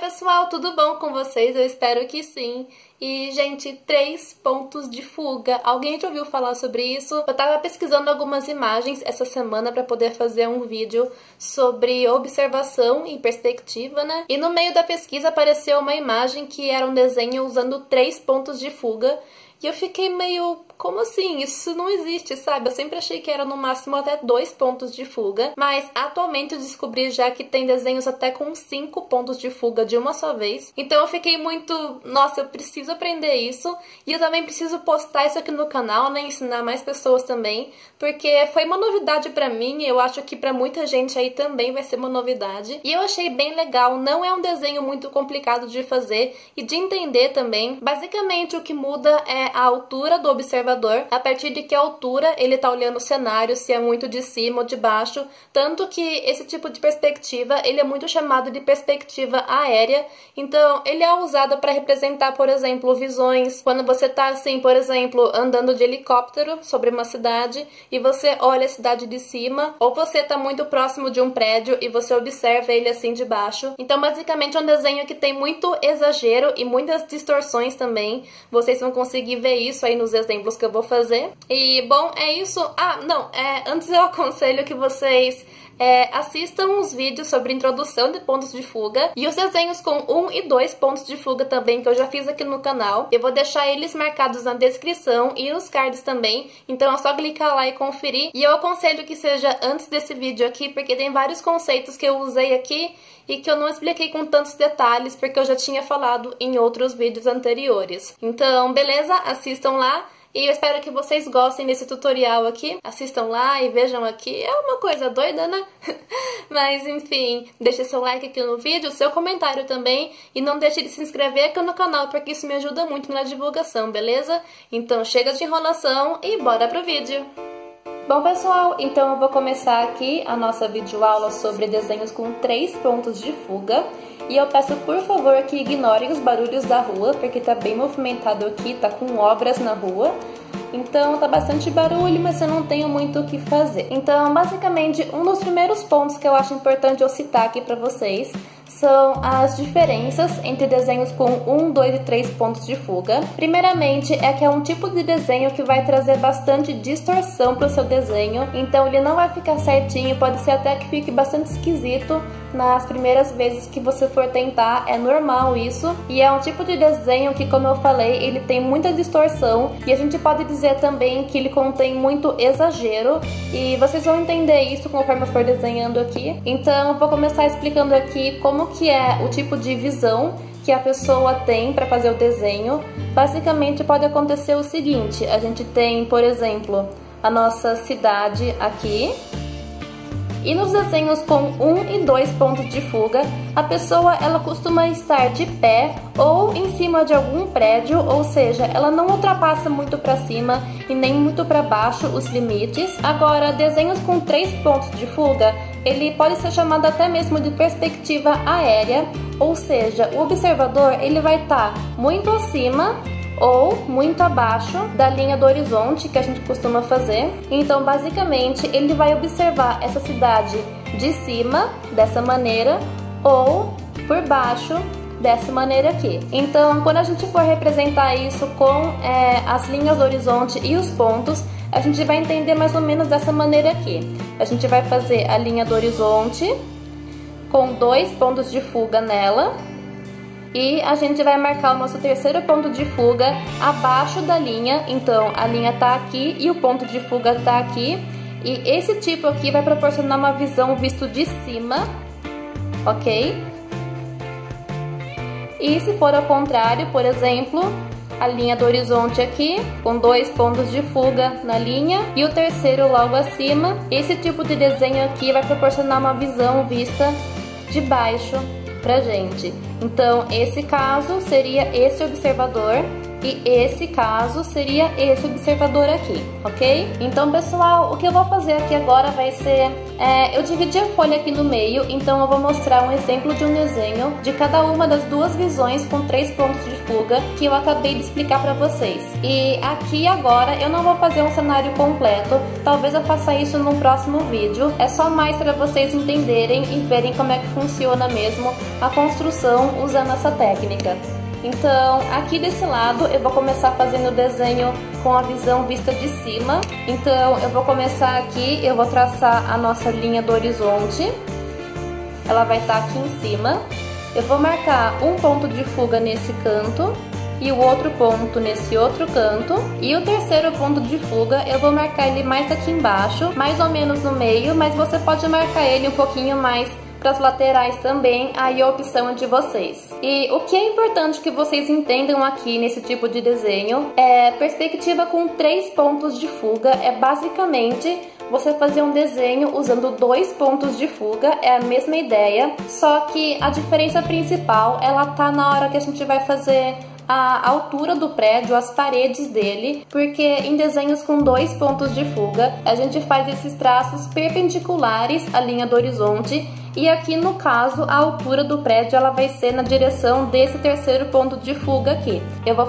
pessoal, tudo bom com vocês? Eu espero que sim. E, gente, 3 pontos de fuga. Alguém já ouviu falar sobre isso? Eu tava pesquisando algumas imagens essa semana pra poder fazer um vídeo sobre observação e perspectiva, né? E no meio da pesquisa apareceu uma imagem que era um desenho usando 3 pontos de fuga. E eu fiquei meio... como assim? Isso não existe, sabe? Eu sempre achei que era no máximo até 2 pontos de fuga. Mas atualmente eu descobri já que tem desenhos até com 5 pontos de fuga de uma só vez. Então eu fiquei muito... nossa, eu preciso aprender isso. E eu também preciso postar isso aqui no canal, né? Ensinar mais pessoas também. Porque foi uma novidade pra mim e eu acho que pra muita gente aí também vai ser uma novidade. E eu achei bem legal. Não é um desenho muito complicado de fazer e de entender também. Basicamente o que muda é a altura do observador, a partir de que altura ele tá olhando o cenário, se é muito de cima ou de baixo, tanto que esse tipo de perspectiva, ele é muito chamado de perspectiva aérea, então ele é usado para representar, por exemplo, visões, quando você tá assim, por exemplo, andando de helicóptero sobre uma cidade e você olha a cidade de cima, ou você tá muito próximo de um prédio e você observa ele assim de baixo. Então basicamente é um desenho que tem muito exagero e muitas distorções também, vocês vão conseguir ver isso aí nos exemplos que eu vou fazer. E, bom, é isso. Antes eu aconselho que vocês assistam os vídeos sobre introdução de pontos de fuga e os desenhos com 1 e 2 pontos de fuga também, que eu já fiz aqui no canal. Eu vou deixar eles marcados na descrição e nos cards também, então é só clicar lá e conferir. E eu aconselho que seja antes desse vídeo aqui, porque tem vários conceitos que eu usei aqui e que eu não expliquei com tantos detalhes, porque eu já tinha falado em outros vídeos anteriores. Então, beleza? Assistam lá. E eu espero que vocês gostem desse tutorial aqui. Assistam lá e vejam aqui. É uma coisa doida, né? Mas, enfim, deixe seu like aqui no vídeo, seu comentário também. E não deixe de se inscrever aqui no canal, porque isso me ajuda muito na divulgação, beleza? Então, chega de enrolação e bora pro vídeo! Bom, pessoal, então eu vou começar aqui a nossa videoaula sobre desenhos com 3 pontos de fuga. E eu peço, por favor, que ignorem os barulhos da rua, porque tá bem movimentado aqui, tá com obras na rua. Então tá bastante barulho, mas eu não tenho muito o que fazer. Então, basicamente, um dos primeiros pontos que eu acho importante eu citar aqui pra vocês são as diferenças entre desenhos com 1, 2 e 3 pontos de fuga. Primeiramente, é que é um tipo de desenho que vai trazer bastante distorção para o seu desenho, então ele não vai ficar certinho, pode ser até que fique bastante esquisito nas primeiras vezes que você for tentar, é normal isso. E é um tipo de desenho que, como eu falei, ele tem muita distorção e a gente pode dizer também que ele contém muito exagero e vocês vão entender isso conforme eu for desenhando aqui. Então eu vou começar explicando aqui como que é o tipo de visão que a pessoa tem para fazer o desenho. Basicamente pode acontecer o seguinte, a gente tem, por exemplo, a nossa cidade aqui. E nos desenhos com 1 e 2 pontos de fuga, a pessoa ela costuma estar de pé ou em cima de algum prédio, ou seja, ela não ultrapassa muito para cima e nem muito para baixo os limites. Agora, desenhos com 3 pontos de fuga, ele pode ser chamado até mesmo de perspectiva aérea, ou seja, o observador ele vai estar muito acima ou muito abaixo da linha do horizonte que a gente costuma fazer. Então, basicamente, ele vai observar essa cidade de cima, dessa maneira, ou por baixo, dessa maneira aqui. Então, quando a gente for representar isso com as linhas do horizonte e os pontos, a gente vai entender mais ou menos dessa maneira aqui. A gente vai fazer a linha do horizonte com 2 pontos de fuga nela. E a gente vai marcar o nosso terceiro ponto de fuga abaixo da linha. Então, a linha tá aqui e o ponto de fuga tá aqui. E esse tipo aqui vai proporcionar uma visão visto de cima, ok? E se for ao contrário, por exemplo, a linha do horizonte aqui, com 2 pontos de fuga na linha e o terceiro logo acima, esse tipo de desenho aqui vai proporcionar uma visão vista de baixo pra gente. Então, esse caso seria esse observador e esse caso seria esse observador aqui, ok? Então, pessoal, o que eu vou fazer aqui agora vai ser... eu dividi a folha aqui no meio, então eu vou mostrar um exemplo de um desenho de cada uma das duas visões com 3 pontos de fuga que eu acabei de explicar para vocês. E aqui agora eu não vou fazer um cenário completo, talvez eu faça isso num próximo vídeo. É só mais para vocês entenderem e verem como é que funciona mesmo a construção usando essa técnica. Então, aqui desse lado eu vou começar fazendo o desenho com a visão vista de cima. Então, eu vou começar aqui, eu vou traçar a nossa linha do horizonte. Ela vai estar aqui em cima. Eu vou marcar um ponto de fuga nesse canto e o outro ponto nesse outro canto. E o terceiro ponto de fuga eu vou marcar ele mais aqui embaixo, mais ou menos no meio, mas você pode marcar ele um pouquinho mais para as laterais também, aí a opção é de vocês. E o que é importante que vocês entendam aqui nesse tipo de desenho é perspectiva com 3 pontos de fuga, é basicamente você fazer um desenho usando 2 pontos de fuga, é a mesma ideia, só que a diferença principal ela tá na hora que a gente vai fazer a altura do prédio, as paredes dele, porque em desenhos com 2 pontos de fuga, a gente faz esses traços perpendiculares à linha do horizonte, e aqui no caso, a altura do prédio ela vai ser na direção desse terceiro ponto de fuga aqui. Eu vou